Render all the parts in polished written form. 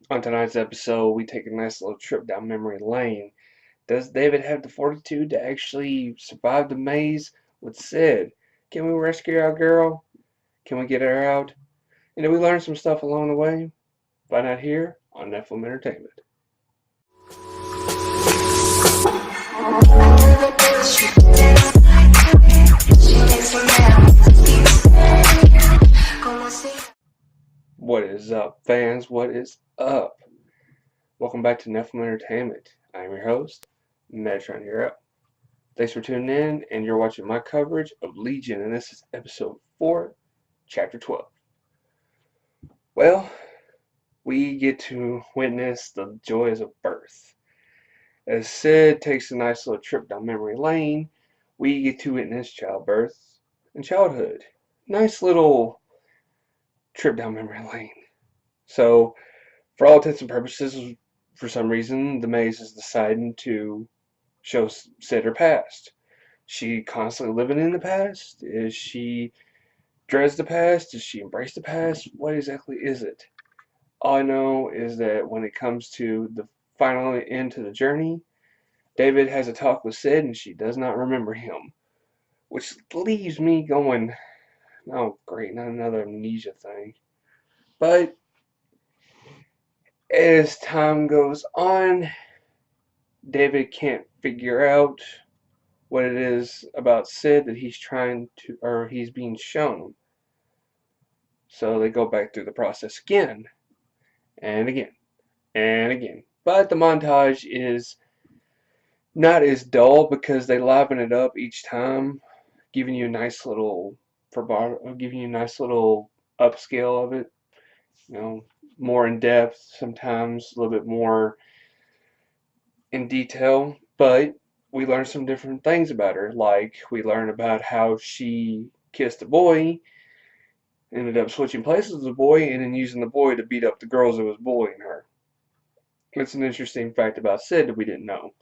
On tonight's episode, we take a nice little trip down memory lane. Does David have the fortitude to actually survive the maze with Syd? Can we rescue our girl? Can we get her out? And did we learn some stuff along the way? Find out here on Nephilim Entertainment. What is up, fans? What is up? Welcome back to Nephilim Entertainment. I'm your host, Metron here. Thanks for tuning in, and you're watching my coverage of Legion, and this is episode 4, chapter 12. Well, we get to witness the joys of birth. As Syd takes a nice little trip down memory lane, we get to witness childbirth and childhood. Nice little trip down memory lane. So, for all intents and purposes, for some reason, the maze is deciding to show Syd her past. She constantly living in the past? Is she dreads the past? Does she embrace the past? What exactly is it? All I know is that when it comes to the final end to the journey, David has a talk with Syd and she does not remember him. Which leaves me going, oh great, not another amnesia thing. But as time goes on, David can't figure out what it is about Syd that he's trying to, or he's being shown. So they go back through the process again, and again, and again. But the montage is not as dull because they liven it up each time, giving you a nice little upscale of it. You know, more in depth, sometimes a little bit more in detail. But we learn some different things about her. Like we learn about how she kissed a boy, ended up switching places with the boy, and then using the boy to beat up the girls that was bullying her. It's an interesting fact about Syd that we didn't know.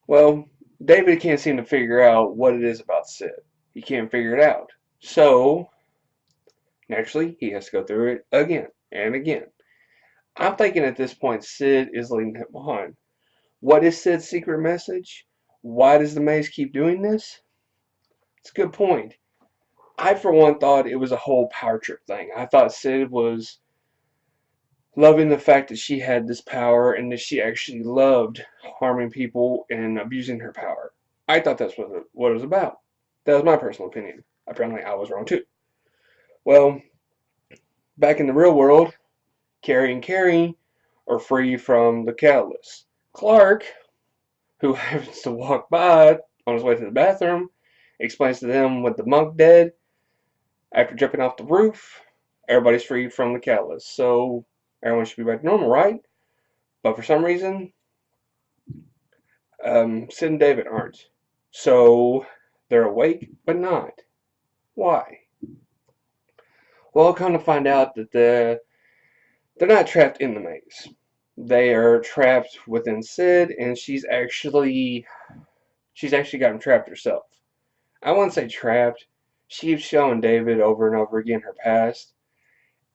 Well, David can't seem to figure out what it is about Syd. He can't figure it out. So, naturally, he has to go through it again and again. I'm thinking at this point Syd is leading him on. What is Syd's secret message? Why does the maze keep doing this? It's a good point. I, for one, thought it was a whole power trip thing. I thought Syd was loving the fact that she had this power and that she actually loved harming people and abusing her power. I thought that's what it was about. That was my personal opinion. Apparently, I was wrong too. Well, back in the real world, Kerri and Cary are free from the catalyst. Clark, who happens to walk by on his way to the bathroom, explains to them with the monk dead, after jumping off the roof, everybody's free from the catalyst. So everyone should be back to normal, right? But for some reason, Syd and David aren't. So they're awake, but not. Why? Well, come to find out that they're not trapped in the maze. They are trapped within Syd, and she's actually got him trapped herself. I wouldn't say trapped. She keeps showing David over and over again her past,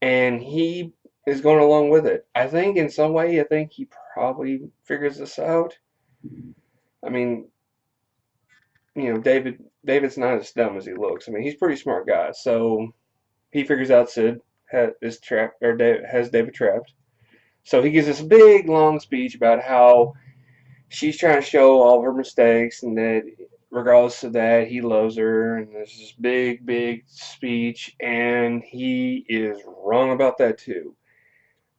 and he is going along with it. I think in some way, he probably figures this out. I mean, David's not as dumb as he looks. I mean, he's a pretty smart guy, so he figures out Syd has David trapped. So he gives this big long speech about how she's trying to show all of her mistakes and that regardless of that, he loves her, and there's this big speech, and he is wrong about that too.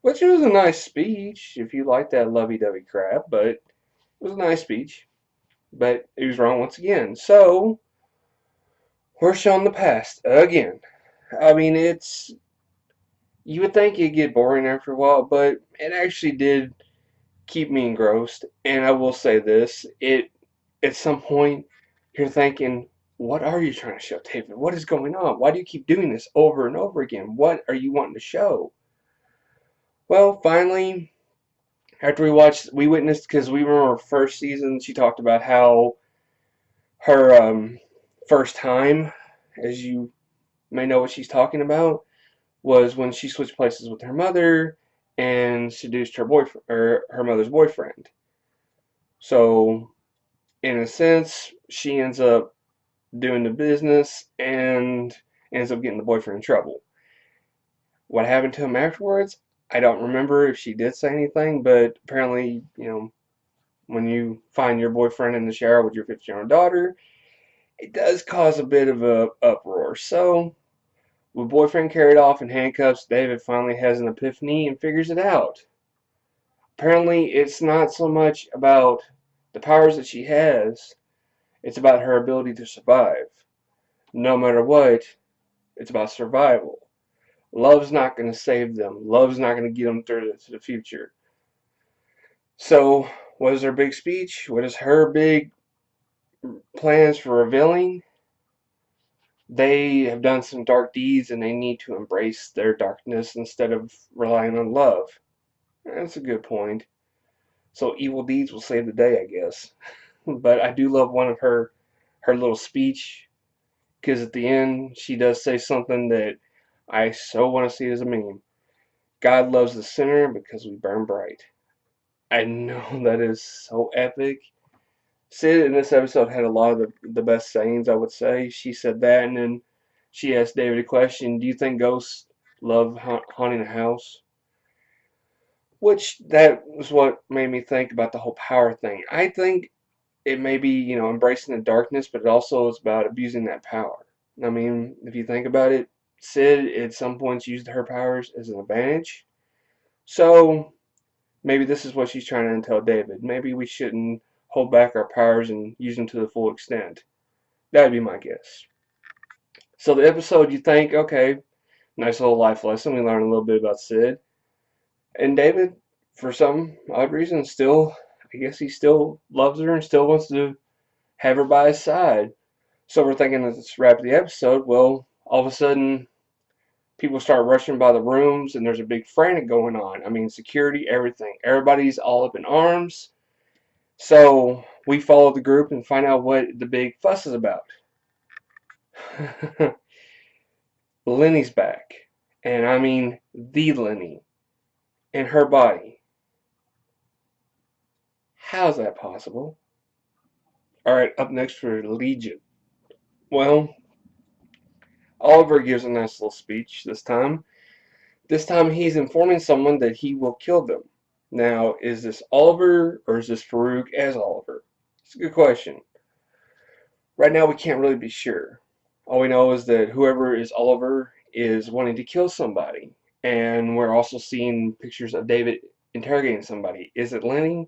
Which was a nice speech, if you like that lovey-dovey crap, but it was a nice speech. But he was wrong once again. So, we're shown the past again. I mean, you would think it'd get boring after a while, but it actually did keep me engrossed. And I will say this, at some point, you're thinking, what are you trying to show, David? What is going on? Why do you keep doing this over and over again? What are you wanting to show? Well, finally, after we witnessed, because we remember first season, she talked about how her first time, as you may know what she's talking about, was when she switched places with her mother, and seduced her boyfriend or her mother's boyfriend. So in a sense, she ends up doing the business and ends up getting the boyfriend in trouble. What happened to him afterwards? I don't remember if she did say anything, but apparently, when you find your boyfriend in the shower with your 15-year-old daughter, it does cause a bit of a uproar. So, with boyfriend carried off in handcuffs, David finally has an epiphany and figures it out. Apparently, it's not so much about the powers that she has, it's about her ability to survive. No matter what, it's about survival. Love's not going to save them. Love's not going to get them through to the future. So, what is her big speech? What is her big plans for revealing? They have done some dark deeds and they need to embrace their darkness instead of relying on love. That's a good point. So evil deeds will save the day, I guess. But I do love one of her little speech because at the end she does say something that I so want to see as a meme. God loves the sinner because we burn bright. I know that is so epic. Syd in this episode had a lot of the best sayings, I would say. She said that, and then she asked David a question: do you think ghosts love haunting a house? Which that was what made me think about the whole power thing. I think it may be, embracing the darkness, but it also is about abusing that power. I mean, if you think about it, Syd at some points used her powers as an advantage. So maybe this is what she's trying to tell David. Maybe we shouldn't hold back our powers and use them to the full extent. That would be my guess. So the episode, you think, okay, nice little life lesson. We learned a little bit about Syd. And David, for some odd reason, still, I guess he still loves her and still wants to have her by his side. So we're thinking, let's wrap the episode. Well, all of a sudden, people start rushing by the rooms and there's a big frantic going on. I mean, security, everything. Everybody's all up in arms. So we follow the group and find out what the big fuss is about. Lenni's back. And I mean the Lenni in her body. How's that possible? Alright, up next for Legion. Well, Oliver gives a nice little speech this time. This time he's informing someone that he will kill them. Now, is this Oliver or is this Farouk as Oliver? It's a good question. Right now we can't really be sure. All we know is that whoever is Oliver is wanting to kill somebody. And we're also seeing pictures of David interrogating somebody. Is it Lenni?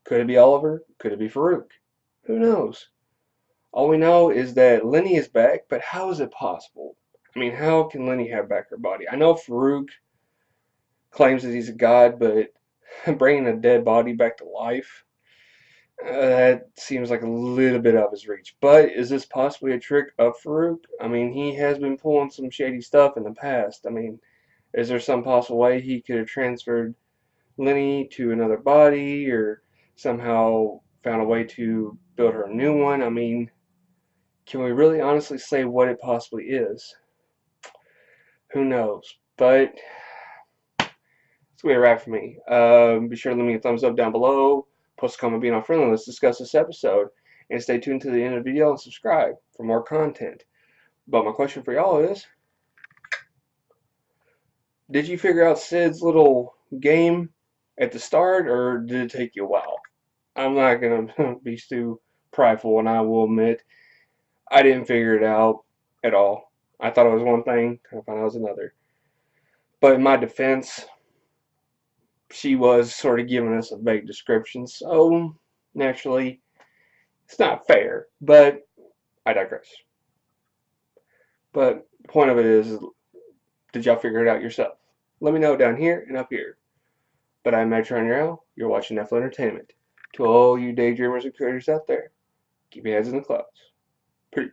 Could it be Oliver? Could it be Farouk? Who knows? All we know is that Lenni is back, but how is it possible? I mean, how can Lenni have back her body? I know Farouk claims that he's a god, but bringing a dead body back to life, that seems like a little bit out of his reach. But is this possibly a trick of Farouk? I mean, he has been pulling some shady stuff in the past. I mean, is there some possible way he could have transferred Lenni to another body or somehow found a way to build her a new one? I mean, can we really honestly say what it possibly is? Who knows? But it's going to be a wrap for me. Be sure to leave me a thumbs up down below. Post a comment being on friendly. Let's discuss this episode. And stay tuned to the end of the video and subscribe for more content. But my question for y'all is, did you figure out Syd's little game at the start, or did it take you a while? I'm not going to be too prideful, and I will admit, I didn't figure it out at all. I thought it was one thing, kind of found out it was another. But in my defense, she was sort of giving us a vague description, so naturally, it's not fair, but I digress. But the point of it is, did y'all figure it out yourself? Let me know down here and up here. But I'm Metro and you're watching Netflix Entertainment. To all you daydreamers and creators out there, keep your heads in the clouds. Peace.